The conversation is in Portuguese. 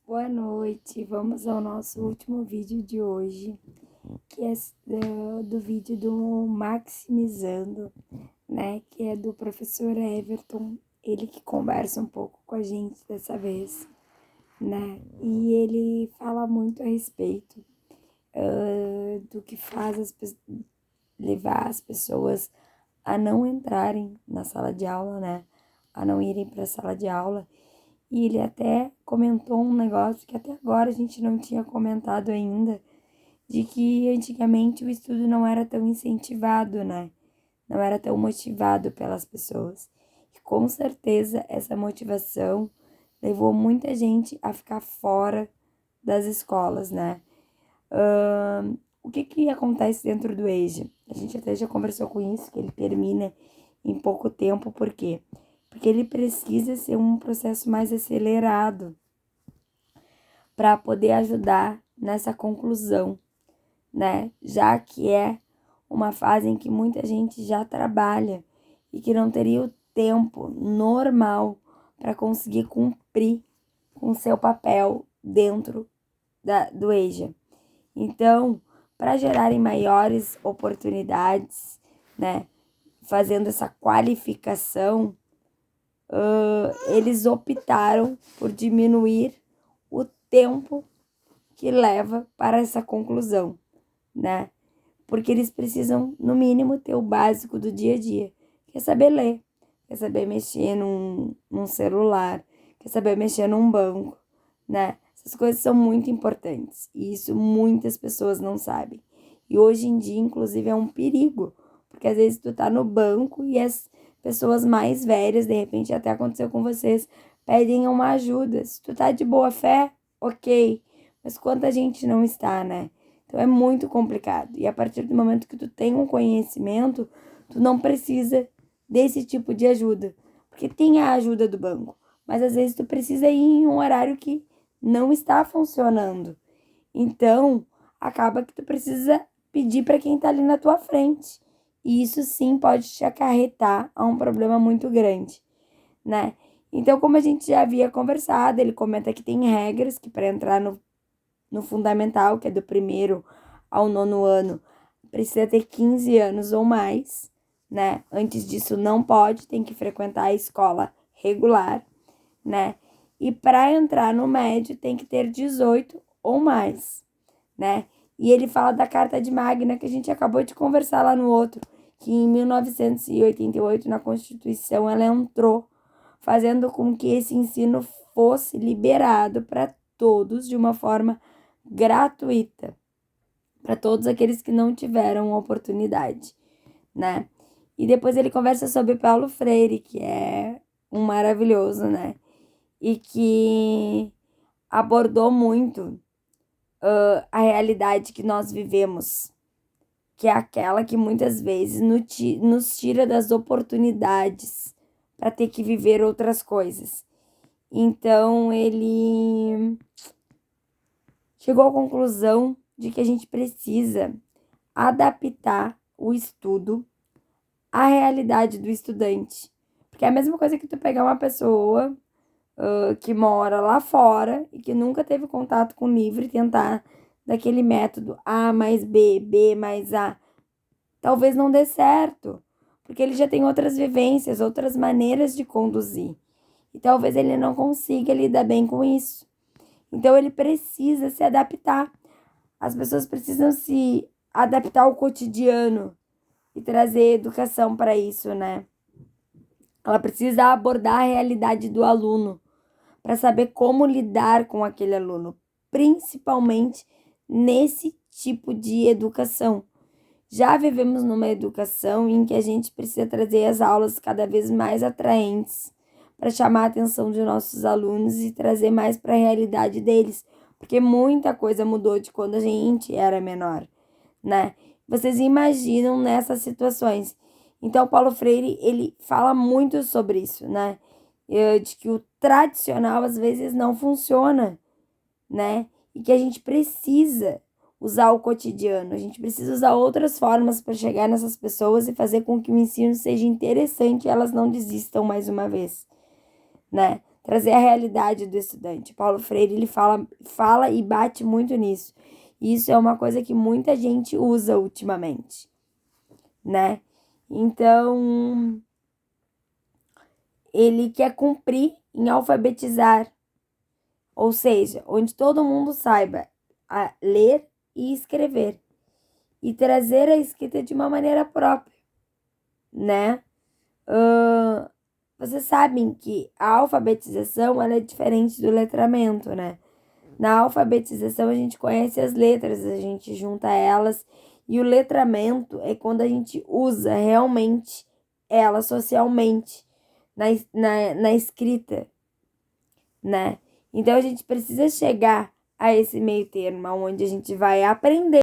Boa noite, vamos ao nosso último vídeo de hoje, que é do vídeo do Maximizando, né, que é do professor Everton, ele que conversa um pouco com a gente dessa vez, né, e ele fala muito a respeito do que faz levar as pessoas a não entrarem na sala de aula, né, a não irem para a sala de aula. E ele até comentou um negócio que até agora a gente não tinha comentado ainda, de que antigamente o estudo não era tão incentivado, né? Não era tão motivado pelas pessoas. E com certeza essa motivação levou muita gente a ficar fora das escolas, né? O que acontece dentro do EJA? A gente até já conversou com isso, que ele termina em pouco tempo, por quê? Porque ele precisa ser um processo mais acelerado para poder ajudar nessa conclusão, né? Já que é uma fase em que muita gente já trabalha e que não teria o tempo normal para conseguir cumprir com o seu papel dentro do EJA. Então, para gerarem maiores oportunidades, né, fazendo essa qualificação, eles optaram por diminuir o tempo que leva para essa conclusão, né? Porque eles precisam, no mínimo, ter o básico do dia a dia. Quer saber ler, quer saber mexer num celular, quer saber mexer num banco, né? Essas coisas são muito importantes e isso muitas pessoas não sabem. E hoje em dia, inclusive, é um perigo, porque às vezes tu tá no banco e as pessoas mais velhas, de repente até aconteceu com vocês, pedem uma ajuda. Se tu tá de boa fé, ok, mas quanta gente não está, né? Então é muito complicado. E a partir do momento que tu tem um conhecimento, tu não precisa desse tipo de ajuda, porque tem a ajuda do banco, mas às vezes tu precisa ir em um horário que não está funcionando. Então, acaba que tu precisa pedir para quem está ali na tua frente. E isso sim pode te acarretar a um problema muito grande, né? Então, como a gente já havia conversado, ele comenta que tem regras que para entrar no fundamental, que é do 1º ao 9º ano, precisa ter 15 anos ou mais, né? Antes disso não pode, tem que frequentar a escola regular, né? E para entrar no médio tem que ter 18 ou mais, né? E ele fala da Carta de Magna, que a gente acabou de conversar lá no outro, que em 1988, na Constituição, ela entrou, fazendo com que esse ensino fosse liberado para todos de uma forma gratuita, para todos aqueles que não tiveram oportunidade, né? E depois ele conversa sobre Paulo Freire, que é um maravilhoso, né? E que abordou muito a realidade que nós vivemos, que é aquela que muitas vezes nos tira das oportunidades para ter que viver outras coisas. Então, ele chegou à conclusão de que a gente precisa adaptar o estudo à realidade do estudante. Porque é a mesma coisa que tu pegar uma pessoa que mora lá fora e que nunca teve contato com o livro e tentar daquele método A mais B, B mais A. Talvez não dê certo, porque ele já tem outras vivências, outras maneiras de conduzir. E talvez ele não consiga lidar bem com isso. Então ele precisa se adaptar. As pessoas precisam se adaptar ao cotidiano e trazer educação para isso, né? Ela precisa abordar a realidade do aluno para saber como lidar com aquele aluno, principalmente nesse tipo de educação. Já vivemos numa educação em que a gente precisa trazer as aulas cada vez mais atraentes para chamar a atenção de nossos alunos e trazer mais para a realidade deles, porque muita coisa mudou de quando a gente era menor, né? Vocês imaginam nessas situações. Então, Paulo Freire, ele fala muito sobre isso, né? De que o tradicional às vezes não funciona, né? E que a gente precisa usar o cotidiano, a gente precisa usar outras formas para chegar nessas pessoas e fazer com que o ensino seja interessante e elas não desistam mais uma vez, né? trazer a realidade do estudante. Paulo Freire, ele fala e bate muito nisso. Isso é uma coisa que muita gente usa ultimamente, né? Então, ele quer cumprir em alfabetizar, ou seja, onde todo mundo saiba a ler e escrever, e trazer a escrita de uma maneira própria, né? Vocês sabem que a alfabetização ela é diferente do letramento, né? Na alfabetização a gente conhece as letras, a gente junta elas, e o letramento é quando a gente usa realmente ela socialmente na escrita, né? Então a gente precisa chegar a esse meio termo, onde a gente vai aprender